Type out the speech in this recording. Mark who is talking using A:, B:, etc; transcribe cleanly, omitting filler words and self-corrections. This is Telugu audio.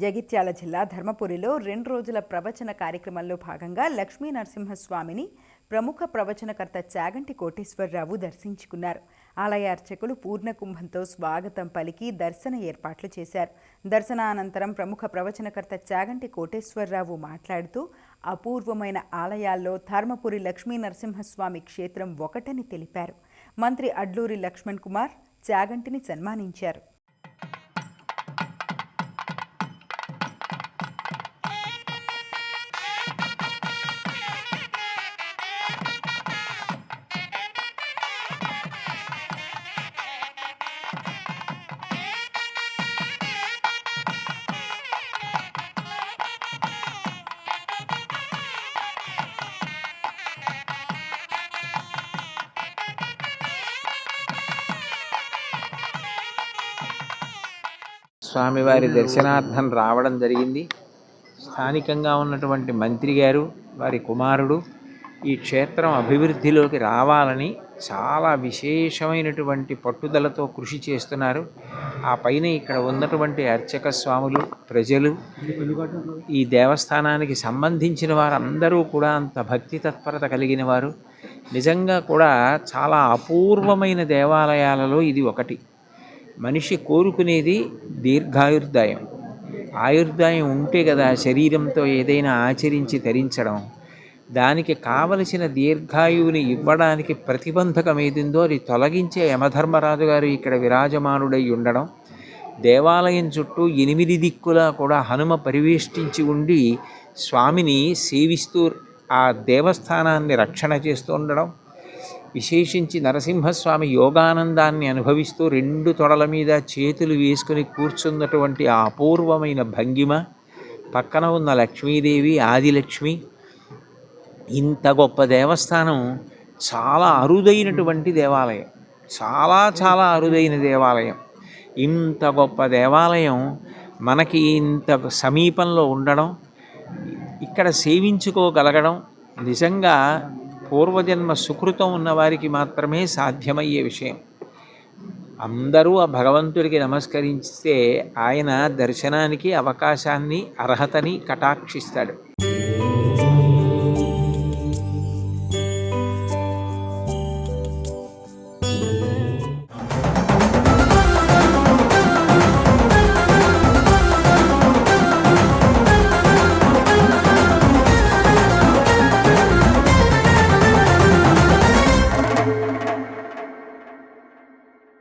A: జగిత్యాల జిల్లా ధర్మపురిలో 2 రోజుల ప్రవచన కార్యక్రమంలో భాగంగా లక్ష్మీ నరసింహస్వామిని ప్రముఖ ప్రవచనకర్త చాగంటి కోటేశ్వరరావు దర్శించుకున్నారు. ఆలయ అర్చకులు పూర్ణకుంభంతో స్వాగతం పలికి దర్శన ఏర్పాట్లు చేశారు. దర్శనానంతరం ప్రముఖ ప్రవచనకర్త చాగంటి కోటేశ్వరరావు మాట్లాడుతూ అపూర్వమైన ఆలయాల్లో ధర్మపురి లక్ష్మీ నరసింహస్వామి క్షేత్రం ఒకటని తెలిపారు. మంత్రి అడ్లూరి లక్ష్మణ్ కుమార్ చాగంటిని సన్మానించారు.
B: స్వామివారి దర్శనార్థం రావడం జరిగింది. స్థానికంగా ఉన్నటువంటి మంత్రి గారు, వారి కుమారుడు ఈ క్షేత్రం అభివృద్ధిలోకి రావాలని చాలా విశేషమైనటువంటి పట్టుదలతో కృషి చేస్తున్నారు. ఆ పైన ఇక్కడ ఉన్నటువంటి అర్చక స్వాములు, ప్రజలు, ఈ దేవస్థానానికి సంబంధించిన వారందరూ కూడా అంత భక్తి తత్పరత కలిగిన వారు. నిజంగా కూడా చాలా అపూర్వమైన దేవాలయాలలో ఇది ఒకటి. మనిషి కోరుకునేది దీర్ఘాయుర్దాయం. ఆయుర్దాయం ఉంటే కదా శరీరంతో ఏదైనా ఆచరించి తరించడం. దానికి కావలసిన దీర్ఘాయువుని ఇవ్వడానికి ప్రతిబంధకం ఏదిందో అది తొలగించే యమధర్మరాజు గారు ఇక్కడ విరాజమానుడై ఉండడం. దేవాలయం చుట్టూ 8 దిక్కులా కూడా హనుమ పరివేష్టించి ఉండి స్వామిని సేవిస్తూ ఆ దేవస్థానాన్ని రక్షణ చేస్తూ ఉండడం. విశేషించి నరసింహస్వామి యోగానందాన్ని అనుభవిస్తూ 2 తొడల మీద చేతులు వేసుకుని కూర్చున్నటువంటి ఆ అపూర్వమైన భంగిమ, పక్కన ఉన్న లక్ష్మీదేవి, ఆదిలక్ష్మి. ఇంత గొప్ప దేవస్థానం చాలా అరుదైనటువంటి దేవాలయం, చాలా చాలా అరుదైన దేవాలయం. ఇంత గొప్ప దేవాలయం మనకి ఇంత సమీపంలో ఉండడం, ఇక్కడ సేవించుకోగలగడం నిజంగా పూర్వజన్మ సుకృతం ఉన్నవారికి మాత్రమే సాధ్యమయ్యే విషయం. అందరూ ఆ భగవంతుడికి నమస్కరిస్తే ఆయన దర్శనానికి అవకాశాన్ని, అర్హతని కటాక్షిస్తాడు.